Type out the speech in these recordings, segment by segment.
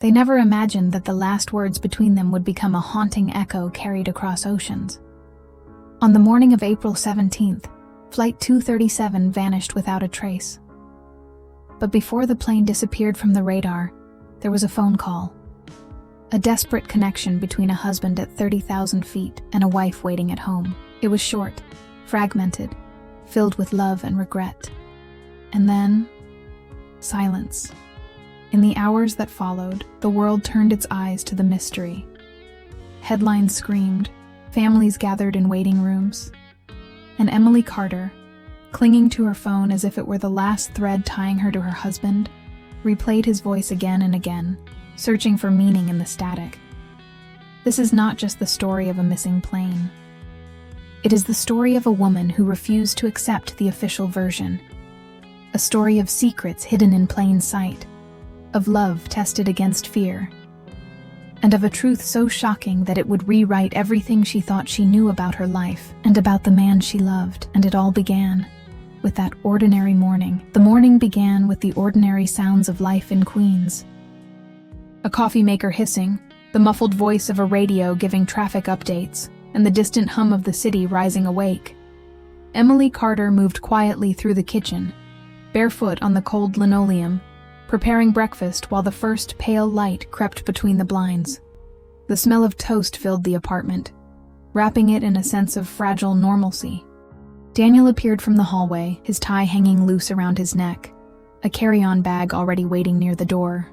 They never imagined that the last words between them would become a haunting echo carried across oceans. On the morning of April 17th, Flight 237 vanished without a trace. But before the plane disappeared from the radar, there was a phone call. A desperate connection between a husband at 30,000 feet and a wife waiting at home. It was short, fragmented, filled with love and regret. And then, silence. In the hours that followed, the world turned its eyes to the mystery. Headlines screamed, families gathered in waiting rooms, and Emily Carter, clinging to her phone as if it were the last thread tying her to her husband, replayed his voice again and again, searching for meaning in the static. This is not just the story of a missing plane. It is the story of a woman who refused to accept the official version. A story of secrets hidden in plain sight, of love tested against fear, and of a truth so shocking that it would rewrite everything she thought she knew about her life and about the man she loved. And it all began with that ordinary morning. The morning began with the ordinary sounds of life in Queens. A coffee maker hissing, the muffled voice of a radio giving traffic updates, and the distant hum of the city rising awake. Emily Carter moved quietly through the kitchen, barefoot on the cold linoleum, preparing breakfast while the first pale light crept between the blinds. The smell of toast filled the apartment, wrapping it in a sense of fragile normalcy. Daniel appeared from the hallway, his tie hanging loose around his neck, a carry-on bag already waiting near the door.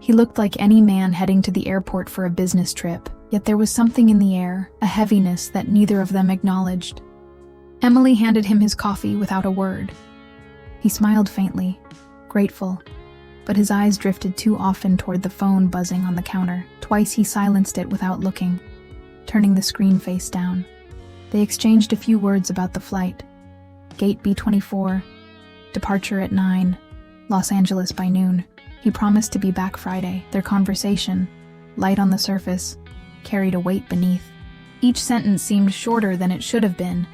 He looked like any man heading to the airport for a business trip, yet there was something in the air, a heaviness that neither of them acknowledged. Emily handed him his coffee without a word. He smiled faintly, grateful, but his eyes drifted too often toward the phone buzzing on the counter. Twice he silenced it without looking, turning the screen face down. They exchanged a few words about the flight. Gate B24, departure at 9, Los Angeles by noon. He promised to be back Friday. Their conversation, light on the surface, carried a weight beneath. Each sentence seemed shorter than it should have been,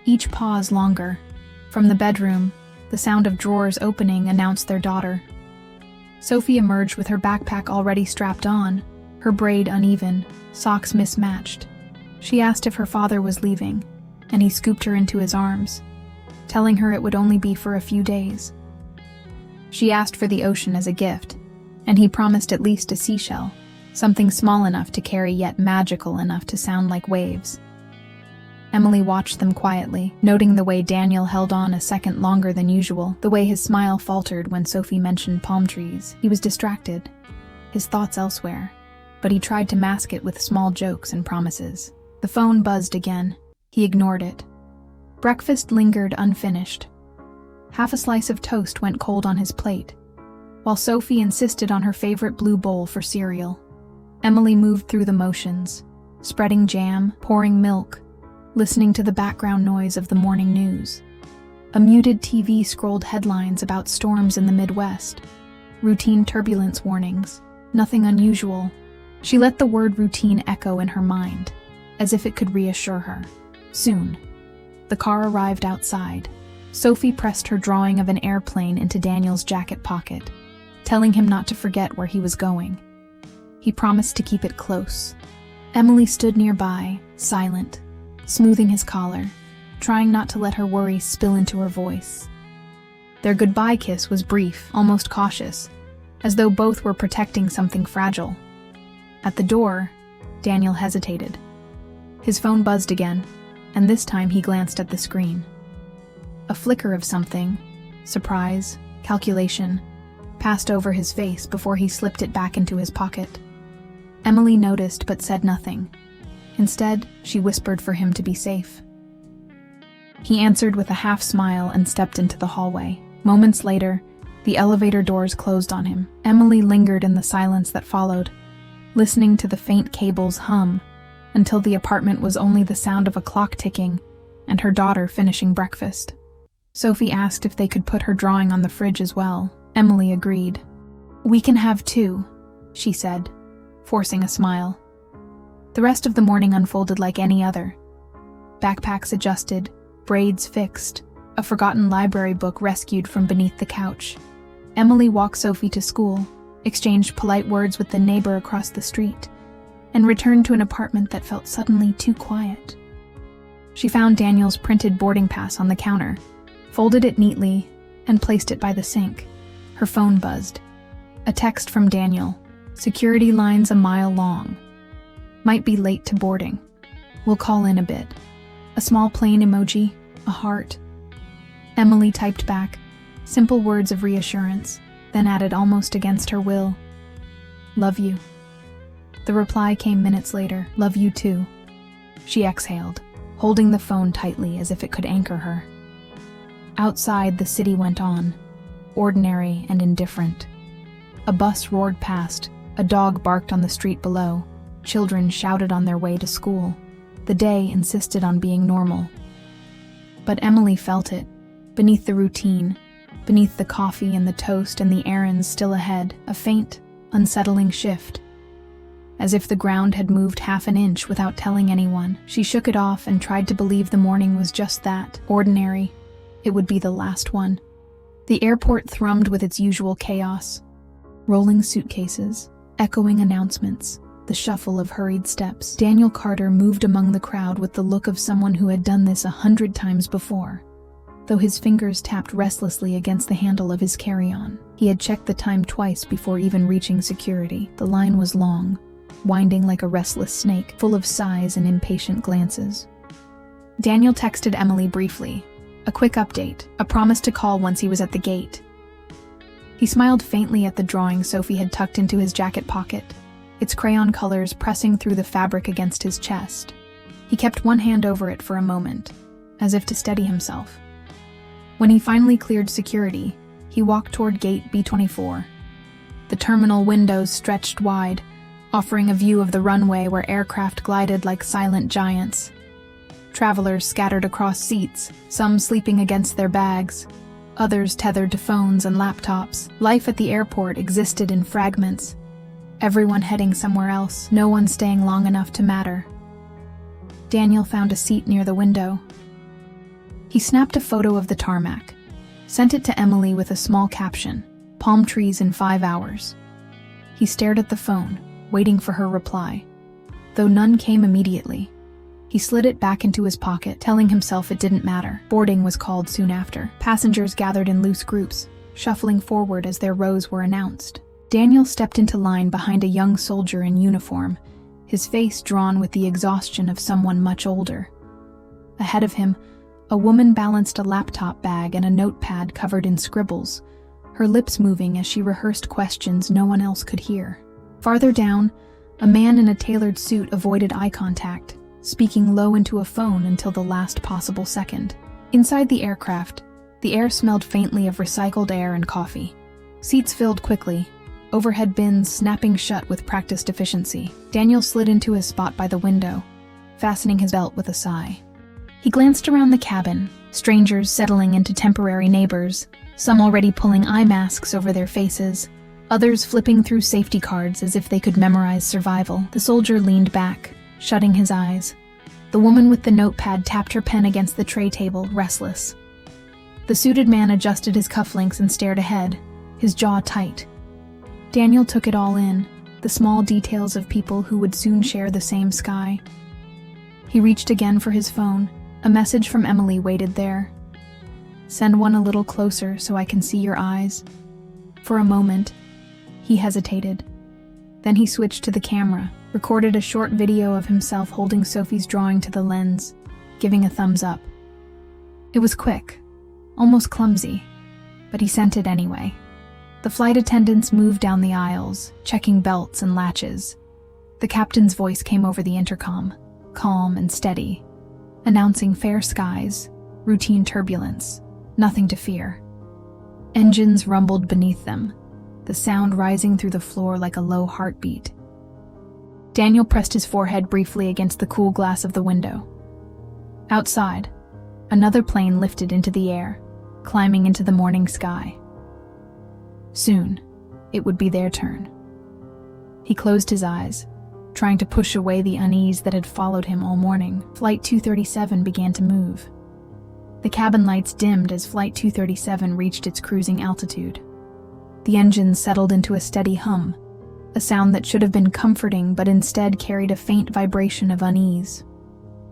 each pause longer. From the bedroom, the sound of drawers opening announced their daughter. Sophie emerged with her backpack already strapped on, her braid uneven, socks mismatched. She asked if her father was leaving, and he scooped her into his arms, telling her it would only be for a few days. She asked for the ocean as a gift, and he promised at least a seashell, something small enough to carry yet magical enough to sound like waves. Emily watched them quietly, noting the way Daniel held on a second longer than usual, the way his smile faltered when Sophie mentioned palm trees. He was distracted, his thoughts elsewhere, but he tried to mask it with small jokes and promises. The phone buzzed again. He ignored it. Breakfast lingered unfinished. Half a slice of toast went cold on his plate, while Sophie insisted on her favorite blue bowl for cereal. Emily moved through the motions, spreading jam, pouring milk, listening to the background noise of the morning news. A muted TV scrolled headlines about storms in the Midwest, routine turbulence warnings, nothing unusual. She let the word routine echo in her mind, as if it could reassure her. Soon, the car arrived outside. Sophie pressed her drawing of an airplane into Daniel's jacket pocket, telling him not to forget where he was going. He promised to keep it close. Emily stood nearby, silent, smoothing his collar, trying not to let her worries spill into her voice. Their goodbye kiss was brief, almost cautious, as though both were protecting something fragile. At the door, Daniel hesitated. His phone buzzed again, and this time he glanced at the screen. A flicker of something, surprise, calculation, passed over his face before he slipped it back into his pocket. Emily noticed but said nothing. Instead, she whispered for him to be safe. He answered with a half smile and stepped into the hallway. Moments later, the elevator doors closed on him. Emily lingered in the silence that followed, listening to the faint cables hum, until the apartment was only the sound of a clock ticking and her daughter finishing breakfast. Sophie asked if they could put her drawing on the fridge as well. Emily agreed. "We can have two," she said, forcing a smile. The rest of the morning unfolded like any other. Backpacks adjusted, braids fixed, a forgotten library book rescued from beneath the couch. Emily walked Sophie to school, exchanged polite words with the neighbor across the street, and returned to an apartment that felt suddenly too quiet. She found Daniel's printed boarding pass on the counter, folded it neatly, and placed it by the sink. Her phone buzzed. A text from Daniel. Security lines a mile long. Might be late to boarding. We'll call in a bit. A small plane emoji, a heart. Emily typed back, simple words of reassurance, then added almost against her will, "Love you." The reply came minutes later, "Love you too." She exhaled, holding the phone tightly as if it could anchor her. Outside, the city went on, ordinary and indifferent. A bus roared past, a dog barked on the street below, children shouted on their way to school. The day insisted on being normal. But Emily felt it, beneath the routine, beneath the coffee and the toast and the errands still ahead, a faint, unsettling shift. As if the ground had moved half an inch without telling anyone, she shook it off and tried to believe the morning was just that, ordinary. It would be the last one. The airport thrummed with its usual chaos. Rolling suitcases, echoing announcements, the shuffle of hurried steps. Daniel Carter moved among the crowd with the look of someone who had done this 100 times before. Though his fingers tapped restlessly against the handle of his carry-on, he had checked the time twice before even reaching security. The line was long, winding like a restless snake, full of sighs and impatient glances. Daniel texted Emily briefly, a quick update, a promise to call once he was at the gate. He smiled faintly at the drawing Sophie had tucked into his jacket pocket, its crayon colors pressing through the fabric against his chest. He kept one hand over it for a moment, as if to steady himself. When he finally cleared security, he walked toward gate B24. The terminal windows stretched wide, offering a view of the runway where aircraft glided like silent giants. Travelers scattered across seats, some sleeping against their bags, others tethered to phones and laptops. Life at the airport existed in fragments, everyone heading somewhere else, no one staying long enough to matter. Daniel found a seat near the window. He snapped a photo of the tarmac, sent it to Emily with a small caption, "Palm trees in 5 hours." He stared at the phone, waiting for her reply. Though none came immediately, he slid it back into his pocket, telling himself it didn't matter. Boarding was called soon after. Passengers gathered in loose groups, shuffling forward as their rows were announced. Daniel stepped into line behind a young soldier in uniform, his face drawn with the exhaustion of someone much older. Ahead of him, a woman balanced a laptop bag and a notepad covered in scribbles, her lips moving as she rehearsed questions no one else could hear. Farther down, a man in a tailored suit avoided eye contact, speaking low into a phone until the last possible second. Inside the aircraft, the air smelled faintly of recycled air and coffee. Seats filled quickly, overhead bins snapping shut with practiced efficiency. Daniel slid into his spot by the window, fastening his belt with a sigh. He glanced around the cabin, strangers settling into temporary neighbors, some already pulling eye masks over their faces, others flipping through safety cards as if they could memorize survival. The soldier leaned back, shutting his eyes. The woman with the notepad tapped her pen against the tray table, restless. The suited man adjusted his cufflinks and stared ahead, his jaw tight. Daniel took it all in, the small details of people who would soon share the same sky. He reached again for his phone. A message from Emily waited there. "Send one a little closer so I can see your eyes." For a moment, he hesitated. Then he switched to the camera, recorded a short video of himself holding Sophie's drawing to the lens, giving a thumbs up. It was quick, almost clumsy, but he sent it anyway. The flight attendants moved down the aisles, checking belts and latches. The captain's voice came over the intercom, calm and steady, announcing fair skies, routine turbulence, nothing to fear. Engines rumbled beneath them, the sound rising through the floor like a low heartbeat. Daniel pressed his forehead briefly against the cool glass of the window. Outside, another plane lifted into the air, climbing into the morning sky. Soon, it would be their turn. He closed his eyes, trying to push away the unease that had followed him all morning. Flight 237 began to move. The cabin lights dimmed as Flight 237 reached its cruising altitude. The engine settled into a steady hum, a sound that should have been comforting but instead carried a faint vibration of unease.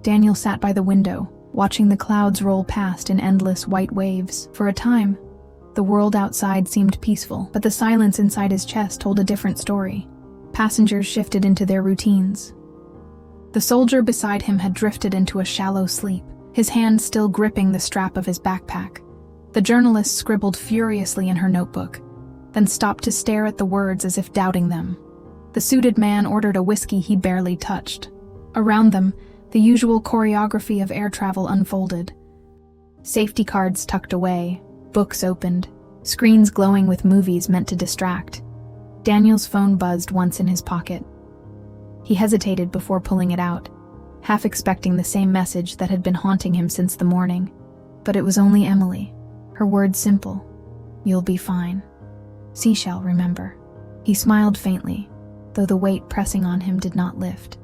Daniel sat by the window, watching the clouds roll past in endless white waves. For a time, the world outside seemed peaceful, but the silence inside his chest told a different story. Passengers shifted into their routines. The soldier beside him had drifted into a shallow sleep, his hand still gripping the strap of his backpack. The journalist scribbled furiously in her notebook, then stopped to stare at the words as if doubting them. The suited man ordered a whiskey he barely touched. Around them, the usual choreography of air travel unfolded. Safety cards tucked away, books opened, screens glowing with movies meant to distract. Daniel's phone buzzed once in his pocket. He hesitated before pulling it out, half expecting the same message that had been haunting him since the morning. But it was only Emily, her words simple. "You'll be fine. Seashell, remember." He smiled faintly, though the weight pressing on him did not lift.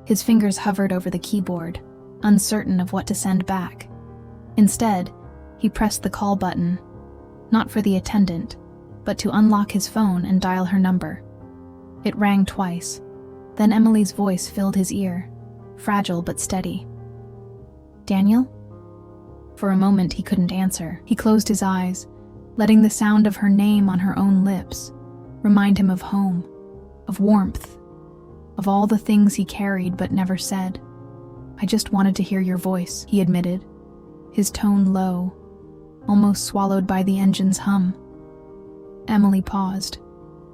His fingers hovered over the keyboard, uncertain of what to send back. Instead, he pressed the call button, not for the attendant, but to unlock his phone and dial her number. It rang twice. Then Emily's voice filled his ear, fragile but steady. "Daniel?" For a moment he couldn't answer. He closed his eyes, letting the sound of her name on her own lips remind him of home, of warmth, of all the things he carried but never said. "I just wanted to hear your voice," he admitted, his tone low, almost swallowed by the engine's hum. Emily paused.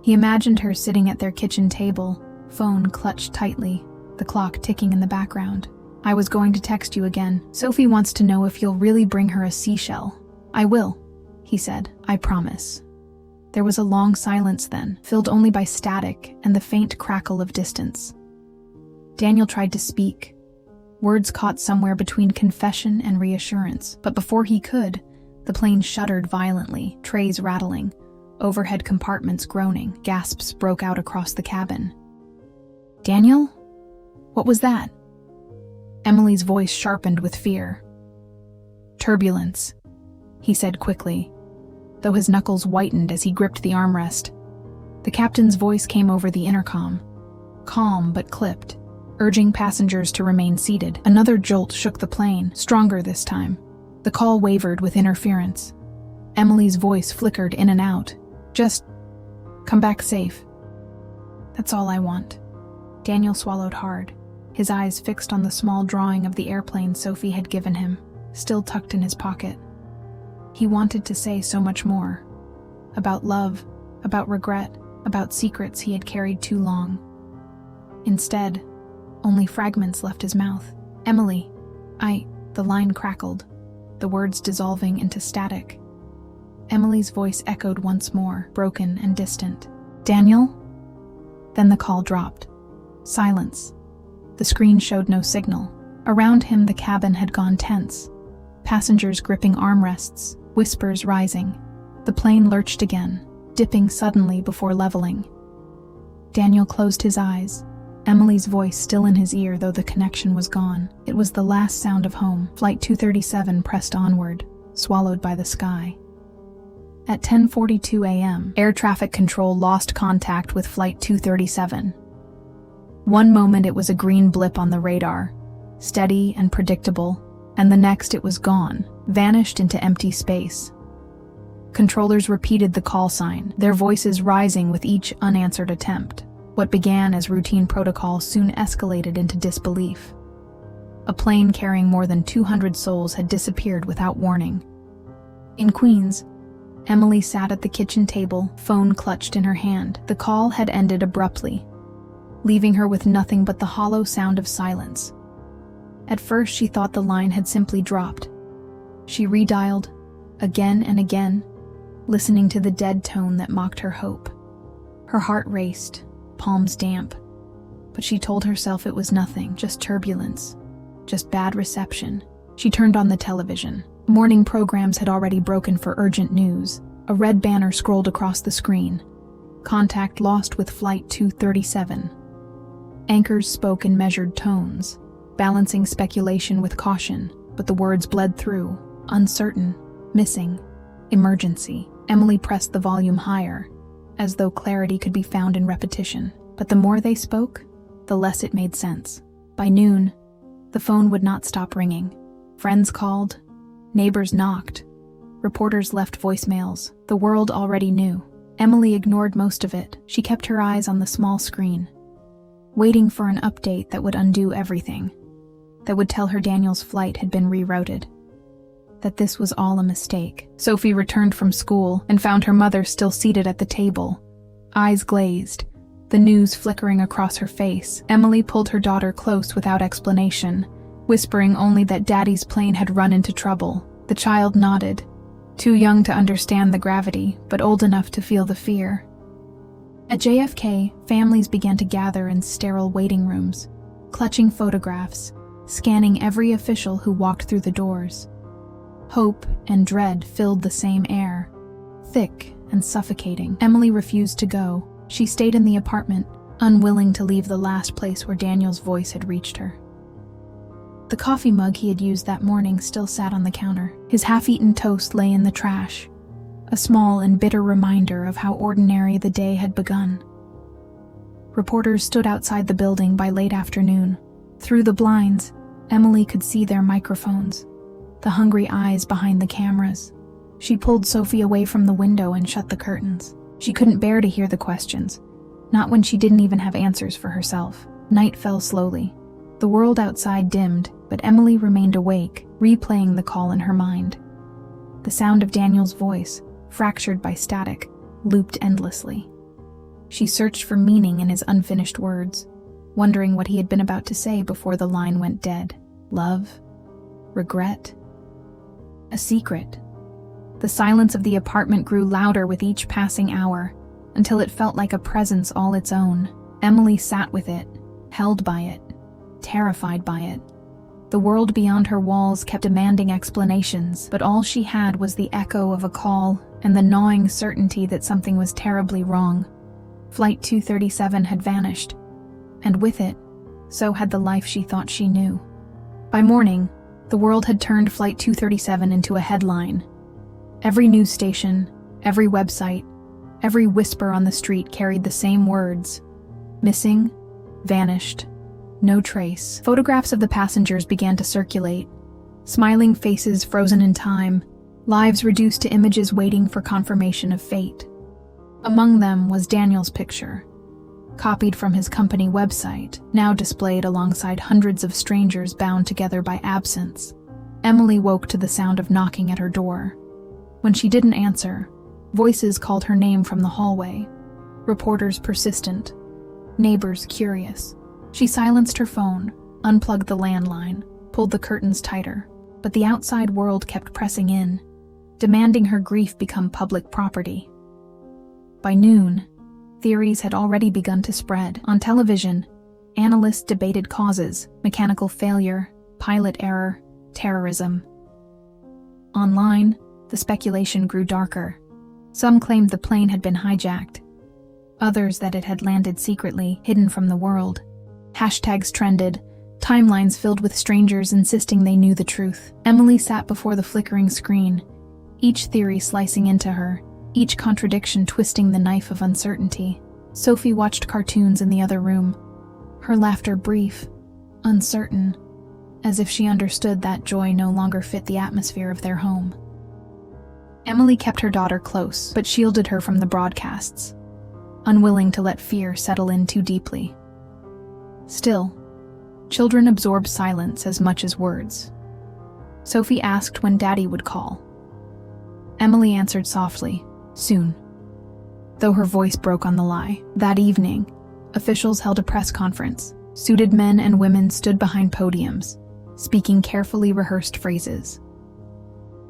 He imagined her sitting at their kitchen table, phone clutched tightly, the clock ticking in the background. "I was going to text you again. Sophie wants to know if you'll really bring her a seashell." "I will," he said. "I promise." There was a long silence then, filled only by static and the faint crackle of distance. Daniel tried to speak. Words caught somewhere between confession and reassurance, but before he could, the plane shuddered violently, trays rattling, overhead compartments groaning. Gasps broke out across the cabin. "Daniel? What was that?" Emily's voice sharpened with fear. "Turbulence," he said quickly, though his knuckles whitened as he gripped the armrest. The captain's voice came over the intercom, calm but clipped, urging passengers to remain seated. Another jolt shook the plane, stronger this time. The call wavered with interference. Emily's voice flickered in and out. "Just come back safe. That's all I want." Daniel swallowed hard, his eyes fixed on the small drawing of the airplane Sophie had given him, still tucked in his pocket. He wanted to say so much more. About love, about regret, about secrets he had carried too long. Instead, only fragments left his mouth. "Emily, The line crackled, the words dissolving into static. Emily's voice echoed once more, broken and distant. "Daniel?" Then the call dropped. Silence. The screen showed no signal. Around him, the cabin had gone tense. Passengers gripping armrests, whispers rising. The plane lurched again, dipping suddenly before leveling. Daniel closed his eyes, Emily's voice still in his ear though the connection was gone. It was the last sound of home. Flight 237 pressed onward, swallowed by the sky. At 10:42 a.m., air traffic control lost contact with Flight 237. One moment it was a green blip on the radar, steady and predictable, and the next it was gone, vanished into empty space. Controllers repeated the call sign, their voices rising with each unanswered attempt. What began as routine protocol soon escalated into disbelief. A plane carrying more than 200 souls had disappeared without warning. In Queens, Emily sat at the kitchen table, phone clutched in her hand. The call had ended abruptly, leaving her with nothing but the hollow sound of silence. At first she thought the line had simply dropped. She redialed, again and again, listening to the dead tone that mocked her hope. Her heart raced, palms damp, but she told herself it was nothing, just turbulence, just bad reception. She turned on the television. Morning programs had already broken for urgent news. A red banner scrolled across the screen. Contact lost with Flight 237. Anchors spoke in measured tones, balancing speculation with caution, but the words bled through, uncertain, missing, emergency. Emily pressed the volume higher, as though clarity could be found in repetition. But the more they spoke, the less it made sense. By noon, the phone would not stop ringing. Friends called, neighbors knocked, reporters left voicemails. The world already knew. Emily ignored most of it. She kept her eyes on the small screen, waiting for an update that would undo everything, that would tell her Daniel's flight had been rerouted, that this was all a mistake. Sophie returned from school and found her mother still seated at the table, eyes glazed, the news flickering across her face. Emily pulled her daughter close without explanation, whispering only that Daddy's plane had run into trouble. The child nodded, too young to understand the gravity, but old enough to feel the fear. At JFK, families began to gather in sterile waiting rooms, clutching photographs, scanning every official who walked through the doors. Hope and dread filled the same air, thick and suffocating. Emily refused to go. She stayed in the apartment, unwilling to leave the last place where Daniel's voice had reached her. The coffee mug he had used that morning still sat on the counter. His half-eaten toast lay in the trash, a small and bitter reminder of how ordinary the day had begun. Reporters stood outside the building by late afternoon. Through the blinds, Emily could see their microphones, the hungry eyes behind the cameras. She pulled Sophie away from the window and shut the curtains. She couldn't bear to hear the questions, not when she didn't even have answers for herself. Night fell slowly. The world outside dimmed, but Emily remained awake, replaying the call in her mind. The sound of Daniel's voice, fractured by static, looped endlessly. She searched for meaning in his unfinished words, wondering what he had been about to say before the line went dead. Love? Regret? A secret? The silence of the apartment grew louder with each passing hour, until it felt like a presence all its own. Emily sat with it, held by it, terrified by it. The world beyond her walls kept demanding explanations, but all she had was the echo of a call and the gnawing certainty that something was terribly wrong. Flight 237 had vanished, and with it, so had the life she thought she knew. By morning, the world had turned Flight 237 into a headline. Every news station, every website, every whisper on the street carried the same words: missing, vanished, no trace. Photographs of the passengers began to circulate, smiling faces frozen in time, lives reduced to images waiting for confirmation of fate. Among them was Daniel's picture, copied from his company website, now displayed alongside hundreds of strangers bound together by absence. Emily woke to the sound of knocking at her door. When she didn't answer, voices called her name from the hallway, reporters persistent, neighbors curious. She silenced her phone, unplugged the landline, pulled the curtains tighter, but the outside world kept pressing in, demanding her grief become public property. By noon, theories had already begun to spread. On television, analysts debated causes: mechanical failure, pilot error, terrorism. Online, the speculation grew darker. Some claimed the plane had been hijacked, others that it had landed secretly, hidden from the world. Hashtags trended, timelines filled with strangers insisting they knew the truth. Emily sat before the flickering screen, each theory slicing into her, each contradiction twisting the knife of uncertainty. Sophie watched cartoons in the other room, her laughter brief, uncertain, as if she understood that joy no longer fit the atmosphere of their home. Emily kept her daughter close, but shielded her from the broadcasts, unwilling to let fear settle in too deeply. Still, children absorb silence as much as words. Sophie asked when Daddy would call. Emily answered softly, soon, though her voice broke on the lie. That evening, officials held a press conference. Suited men and women stood behind podiums, speaking carefully rehearsed phrases.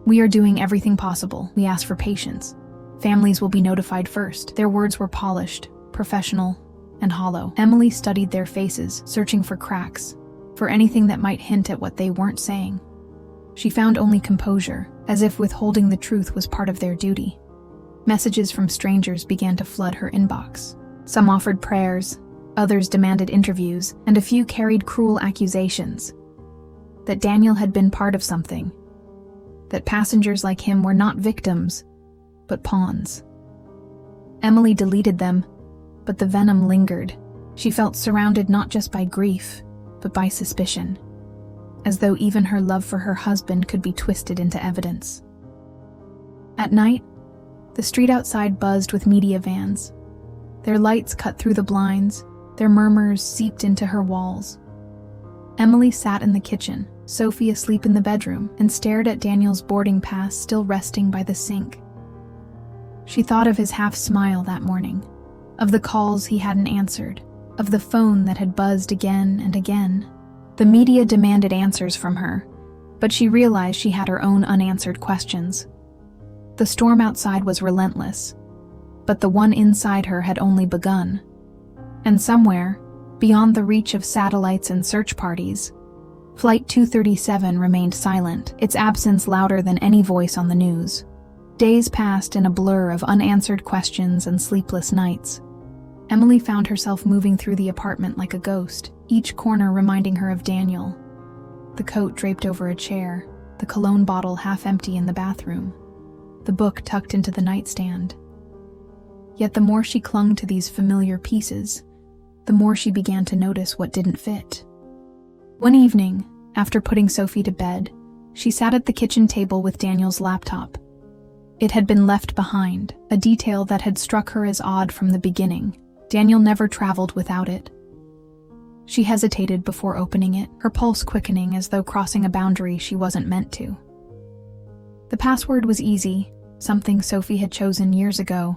We are doing everything possible. We ask for patience. Families will be notified first. Their words were polished, professional, and hollow. Emily studied their faces, searching for cracks, for anything that might hint at what they weren't saying. She found only composure, as if withholding the truth was part of their duty. Messages from strangers began to flood her inbox. Some offered prayers, others demanded interviews, and a few carried cruel accusations. That Daniel had been part of something. That passengers like him were not victims, but pawns. Emily deleted them, but the venom lingered. She felt surrounded not just by grief, but by suspicion, as though even her love for her husband could be twisted into evidence. At night, the street outside buzzed with media vans. Their lights cut through the blinds, their murmurs seeped into her walls. Emily sat in the kitchen, Sophie asleep in the bedroom, and stared at Daniel's boarding pass still resting by the sink. She thought of his half-smile that morning, of the calls he hadn't answered, of the phone that had buzzed again and again. The media demanded answers from her, but she realized she had her own unanswered questions. The storm outside was relentless, but the one inside her had only begun. And somewhere, beyond the reach of satellites and search parties, Flight 237 remained silent, its absence louder than any voice on the news. Days passed in a blur of unanswered questions and sleepless nights. Emily found herself moving through the apartment like a ghost, each corner reminding her of Daniel. The coat draped over a chair, the cologne bottle half empty in the bathroom, the book tucked into the nightstand. Yet the more she clung to these familiar pieces, the more she began to notice what didn't fit. One evening, after putting Sophie to bed, she sat at the kitchen table with Daniel's laptop. It had been left behind, a detail that had struck her as odd from the beginning. Daniel never traveled without it. She hesitated before opening it, her pulse quickening as though crossing a boundary she wasn't meant to. The password was easy, something Sophie had chosen years ago.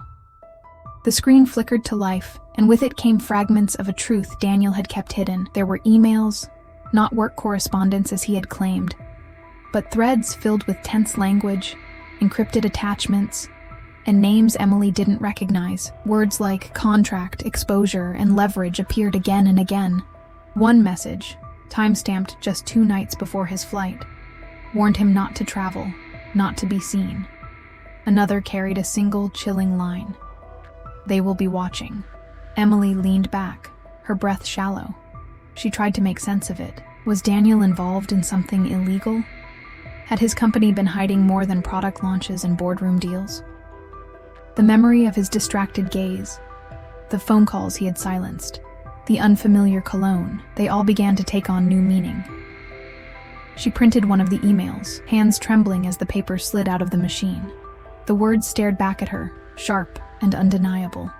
The screen flickered to life, and with it came fragments of a truth Daniel had kept hidden. There were emails, not work correspondence as he had claimed, but threads filled with tense language, encrypted attachments, and names Emily didn't recognize. Words like contract, exposure, and leverage appeared again and again. One message, time-stamped just 2 nights before his flight, warned him not to travel, not to be seen. Another carried a single, chilling line: "They will be watching." Emily leaned back, her breath shallow. She tried to make sense of it. Was Daniel involved in something illegal? Had his company been hiding more than product launches and boardroom deals? The memory of his distracted gaze, the phone calls he had silenced, the unfamiliar cologne, they all began to take on new meaning. She printed one of the emails, hands trembling as the paper slid out of the machine. The words stared back at her, sharp and undeniable.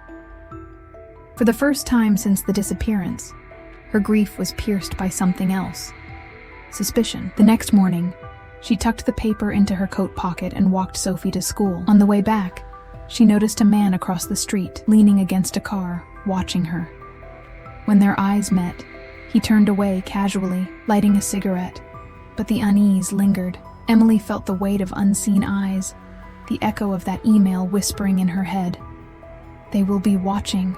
For the first time since the disappearance, her grief was pierced by something else: suspicion. The next morning, she tucked the paper into her coat pocket and walked Sophie to school. On the way back, she noticed a man across the street, leaning against a car, watching her. When their eyes met, he turned away casually, lighting a cigarette, but the unease lingered. Emily felt the weight of unseen eyes, the echo of that email whispering in her head. They will be watching.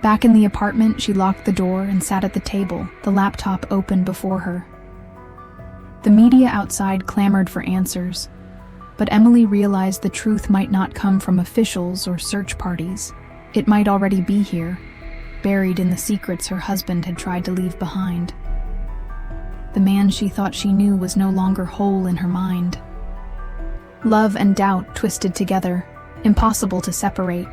Back in the apartment, she locked the door and sat at the table, the laptop open before her. The media outside clamored for answers, but Emily realized the truth might not come from officials or search parties. It might already be here, buried in the secrets her husband had tried to leave behind. The man she thought she knew was no longer whole in her mind. Love and doubt twisted together, impossible to separate.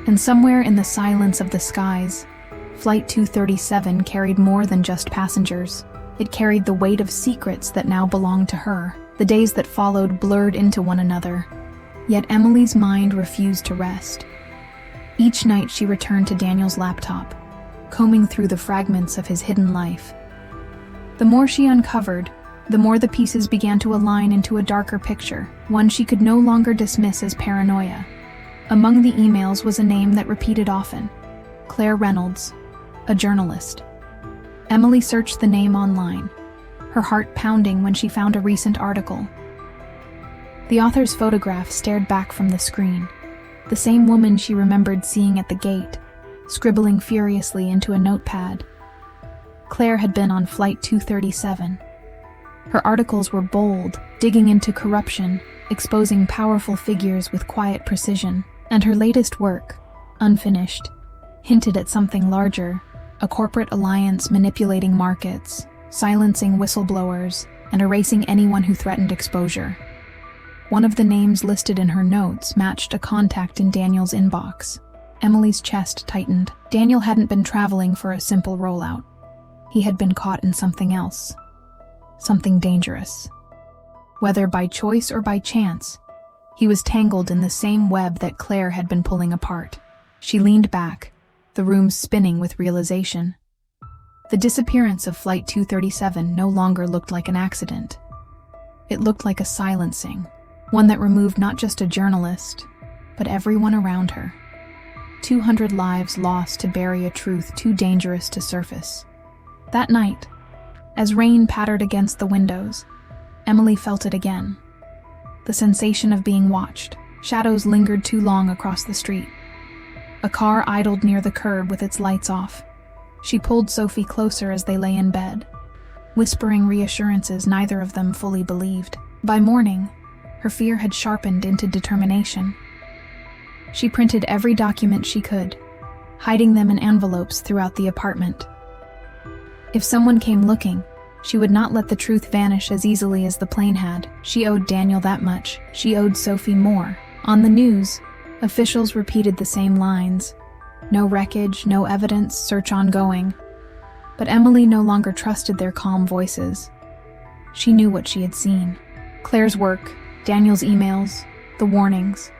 And somewhere in the silence of the skies, Flight 237 carried more than just passengers. It carried the weight of secrets that now belonged to her. The days that followed blurred into one another, yet Emily's mind refused to rest. Each night she returned to Daniel's laptop, combing through the fragments of his hidden life. The more she uncovered, the more the pieces began to align into a darker picture, one she could no longer dismiss as paranoia. Among the emails was a name that repeated often: Claire Reynolds, a journalist. Emily searched the name online, her heart pounding when she found a recent article. The author's photograph stared back from the screen, the same woman she remembered seeing at the gate, scribbling furiously into a notepad. Claire had been on Flight 237. Her articles were bold, digging into corruption, exposing powerful figures with quiet precision. And her latest work, unfinished, hinted at something larger: a corporate alliance manipulating markets, silencing whistleblowers, and erasing anyone who threatened exposure. One of the names listed in her notes matched a contact in Daniel's inbox. Emily's chest tightened. Daniel hadn't been traveling for a simple rollout. He had been caught in something else. Something dangerous. Whether by choice or by chance, he was tangled in the same web that Claire had been pulling apart. She leaned back, the room spinning with realization. The disappearance of Flight 237 no longer looked like an accident. It looked like a silencing, one that removed not just a journalist, but everyone around her. 200 lives lost to bury a truth too dangerous to surface. That night, as rain pattered against the windows, Emily felt it again. The sensation of being watched. Shadows lingered too long across the street. A car idled near the curb with its lights off. She pulled Sophie closer as they lay in bed, whispering reassurances neither of them fully believed. By morning, her fear had sharpened into determination. She printed every document she could, hiding them in envelopes throughout the apartment. If someone came looking, she would not let the truth vanish as easily as the plane had. She owed Daniel that much. She owed Sophie more. On the news, officials repeated the same lines. No wreckage, no evidence, search ongoing. But Emily no longer trusted their calm voices. She knew what she had seen. Claire's work, Daniel's emails, the warnings.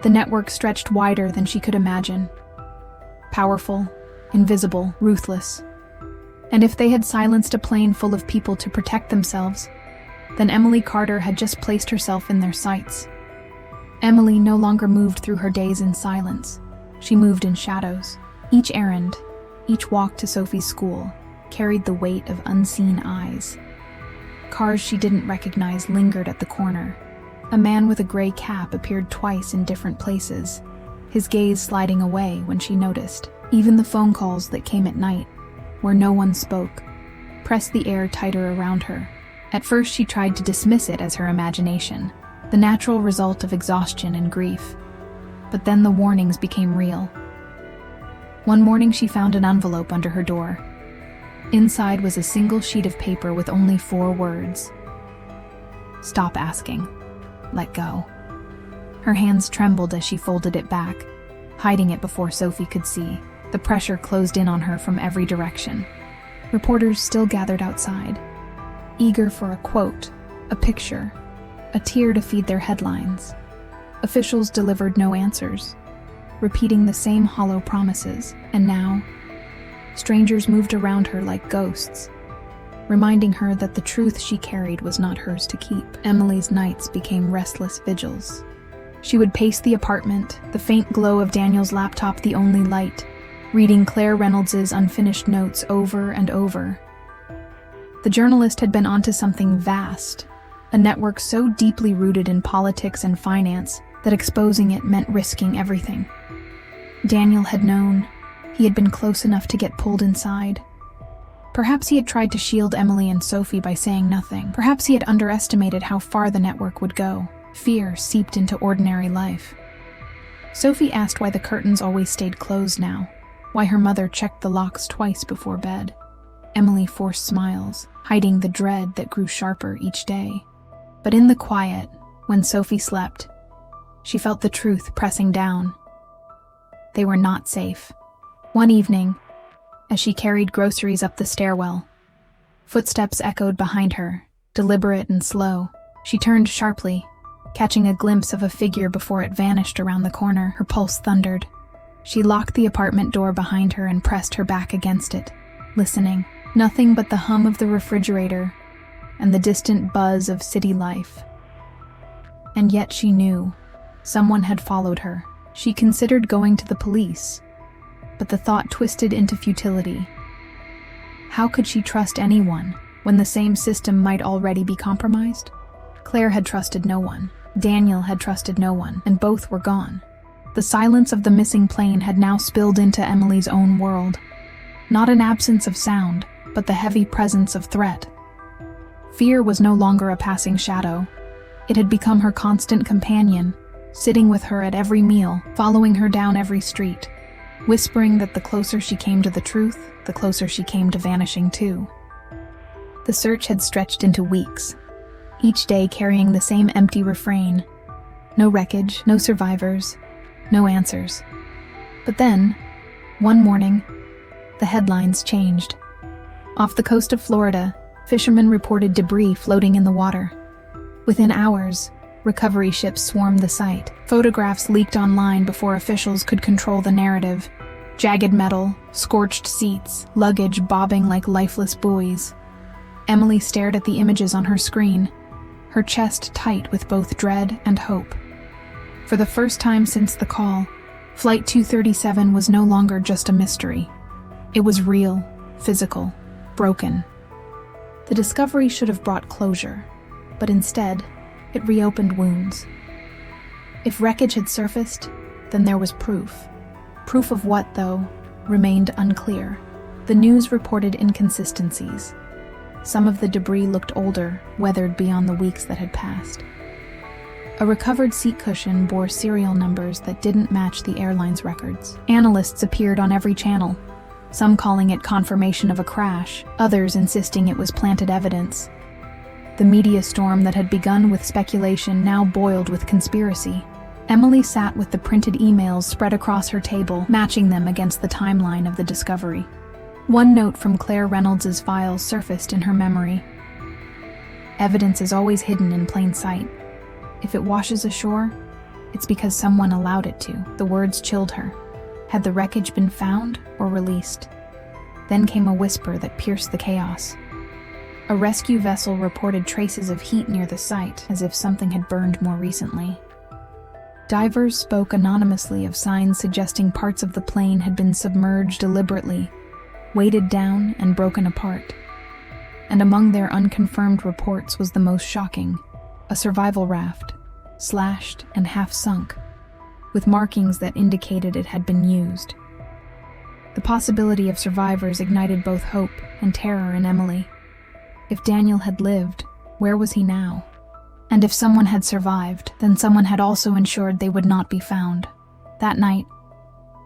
The network stretched wider than she could imagine. Powerful, invisible, ruthless. And if they had silenced a plane full of people to protect themselves, then Emily Carter had just placed herself in their sights. Emily no longer moved through her days in silence. She moved in shadows. Each errand, each walk to Sophie's school, carried the weight of unseen eyes. Cars she didn't recognize lingered at the corner. A man with a gray cap appeared twice in different places, his gaze sliding away when she noticed. Even the phone calls that came at night, where no one spoke, pressed the air tighter around her. At first she tried to dismiss it as her imagination, the natural result of exhaustion and grief. But then the warnings became real. One morning she found an envelope under her door. Inside was a single sheet of paper with only 4 words. Stop asking. Let go. Her hands trembled as she folded it back, hiding it before Sophie could see. The pressure closed in on her from every direction. Reporters still gathered outside, eager for a quote, a picture, a tear to feed their headlines. Officials delivered no answers, repeating the same hollow promises. And now, strangers moved around her like ghosts, reminding her that the truth she carried was not hers to keep. Emily's nights became restless vigils. She would pace the apartment, the faint glow of Daniel's laptop the only light, reading Claire Reynolds' unfinished notes over and over. The journalist had been onto something vast, a network so deeply rooted in politics and finance that exposing it meant risking everything. Daniel had known. He had been close enough to get pulled inside. Perhaps he had tried to shield Emily and Sophie by saying nothing. Perhaps he had underestimated how far the network would go. Fear seeped into ordinary life. Sophie asked why the curtains always stayed closed now, why her mother checked the locks twice before bed. Emily forced smiles, hiding the dread that grew sharper each day. But in the quiet, when Sophie slept, she felt the truth pressing down. They were not safe. One evening, as she carried groceries up the stairwell, footsteps echoed behind her, deliberate and slow. She turned sharply, catching a glimpse of a figure before it vanished around the corner. Her pulse thundered. She locked the apartment door behind her and pressed her back against it, listening. Nothing but the hum of the refrigerator and the distant buzz of city life. And yet she knew. Someone had followed her. She considered going to the police, but the thought twisted into futility. How could she trust anyone when the same system might already be compromised? Claire had trusted no one. Daniel had trusted no one, and both were gone. The silence of the missing plane had now spilled into Emily's own world. Not an absence of sound, but the heavy presence of threat. Fear was no longer a passing shadow. It had become her constant companion, sitting with her at every meal, following her down every street, whispering that the closer she came to the truth, the closer she came to vanishing too. The search had stretched into weeks. each day carrying the same empty refrain. No wreckage, no survivors, no answers. But then, one morning, the headlines changed. Off the coast of Florida, fishermen reported debris floating in the water. Within hours, recovery ships swarmed the site. Photographs leaked online before officials could control the narrative. Jagged metal, scorched seats, luggage bobbing like lifeless buoys. Emily stared at the images on her screen, her chest tight with both dread and hope. For the first time since the call, Flight 237 was no longer just a mystery. It was real, physical, broken. The discovery should have brought closure, but instead, it reopened wounds. If wreckage had surfaced, then there was proof. Proof of what, though, remained unclear. The news reported inconsistencies. Some of the debris looked older, weathered beyond the weeks that had passed. A recovered seat cushion bore serial numbers that didn't match the airline's records. Analysts appeared on every channel, some calling it confirmation of a crash, others insisting it was planted evidence. The media storm that had begun with speculation now boiled with conspiracy. Emily sat with the printed emails spread across her table, matching them against the timeline of the discovery. One note from Claire Reynolds' files surfaced in her memory. Evidence is always hidden in plain sight. If it washes ashore, it's because someone allowed it to. The words chilled her. Had the wreckage been found or released? Then came a whisper that pierced the chaos. A rescue vessel reported traces of heat near the site, as if something had burned more recently. Divers spoke anonymously of signs suggesting parts of the plane had been submerged deliberately, weighted down and broken apart. And among their unconfirmed reports was the most shocking: a survival raft, slashed and half sunk, with markings that indicated it had been used. The possibility of survivors ignited both hope and terror in Emily. If Daniel had lived, where was he now? And if someone had survived, then someone had also ensured they would not be found. That night,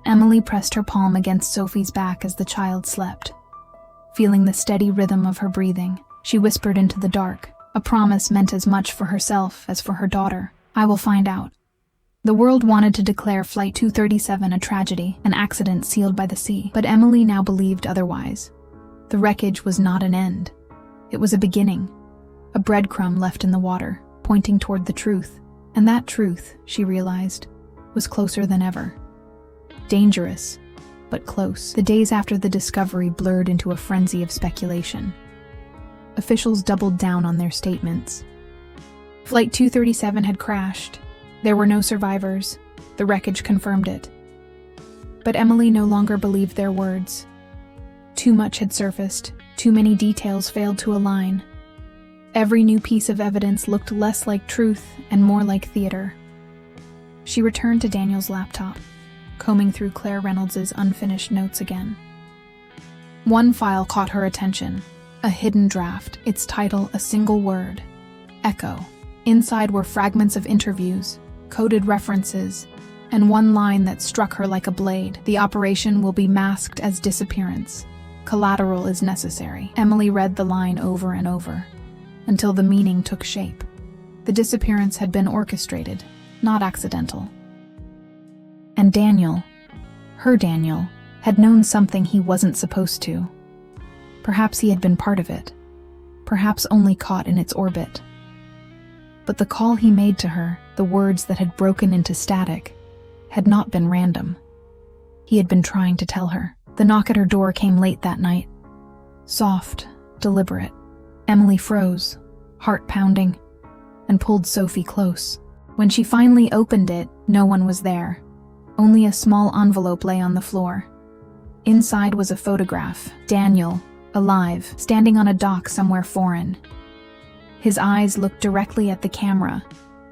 Emily pressed her palm against Sophie's back as the child slept. Feeling the steady rhythm of her breathing, she whispered into the dark, a promise meant as much for herself as for her daughter. "I will find out." The world wanted to declare Flight 237 a tragedy, an accident sealed by the sea, but Emily now believed otherwise. The wreckage was not an end. It was a beginning, a breadcrumb left in the water, pointing toward the truth. And that truth, she realized, was closer than ever. Dangerous, but close. The days after the discovery blurred into a frenzy of speculation. Officials doubled down on their statements. Flight 237 had crashed. There were no survivors. The wreckage confirmed it. But Emily no longer believed their words. Too much had surfaced. Too many details failed to align. Every new piece of evidence looked less like truth and more like theater. She returned to Daniel's laptop, combing through Claire Reynolds' unfinished notes again. One file caught her attention, a hidden draft, its title a single word: Echo. Inside were fragments of interviews, coded references, and one line that struck her like a blade: "The operation will be masked as disappearance. Collateral is necessary." Emily read the line over and over, until the meaning took shape. The disappearance had been orchestrated, not accidental. And Daniel, her Daniel, had known something he wasn't supposed to. Perhaps he had been part of it, perhaps only caught in its orbit. But the call he made to her, the words that had broken into static, had not been random. He had been trying to tell her. The knock at her door came late that night. Soft, deliberate. Emily froze, heart pounding, and pulled Sophie close. When she finally opened it, no one was there. Only a small envelope lay on the floor. Inside was a photograph: Daniel, alive, standing on a dock somewhere foreign. His eyes looked directly at the camera,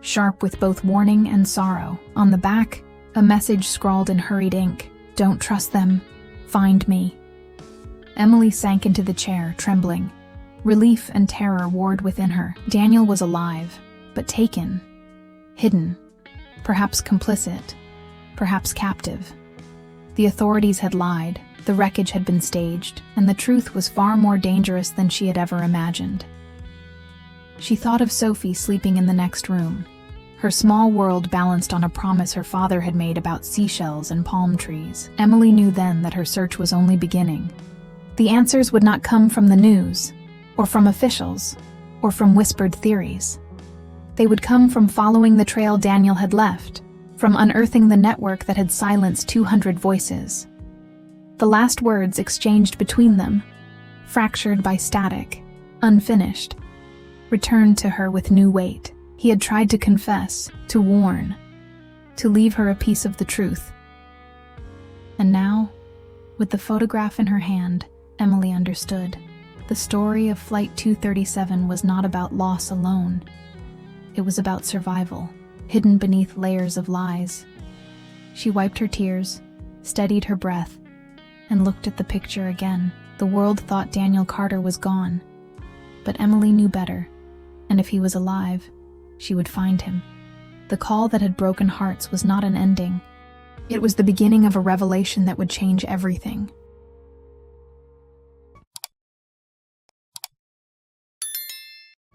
sharp with both warning and sorrow. On the back, a message scrawled in hurried ink: "Don't trust them. Find me." Emily sank into the chair, trembling. Relief and terror warred within her. Daniel was alive, but taken, hidden, perhaps complicit, perhaps captive. The authorities had lied, the wreckage had been staged, and the truth was far more dangerous than she had ever imagined. She thought of Sophie sleeping in the next room, her small world balanced on a promise her father had made about seashells and palm trees. Emily knew then that her search was only beginning. The answers would not come from the news, or from officials, or from whispered theories. They would come from following the trail Daniel had left, from unearthing the network that had silenced 200 voices. The last words exchanged between them, fractured by static, unfinished, returned to her with new weight. He had tried to confess, to warn, to leave her a piece of the truth. And now, with the photograph in her hand, Emily understood. The story of Flight 237 was not about loss alone. It was about survival, hidden beneath layers of lies. She wiped her tears, steadied her breath, and looked at the picture again. The world thought Daniel Carter was gone, but Emily knew better, and if he was alive, she would find him. The call that had broken hearts was not an ending. It was the beginning of a revelation that would change everything.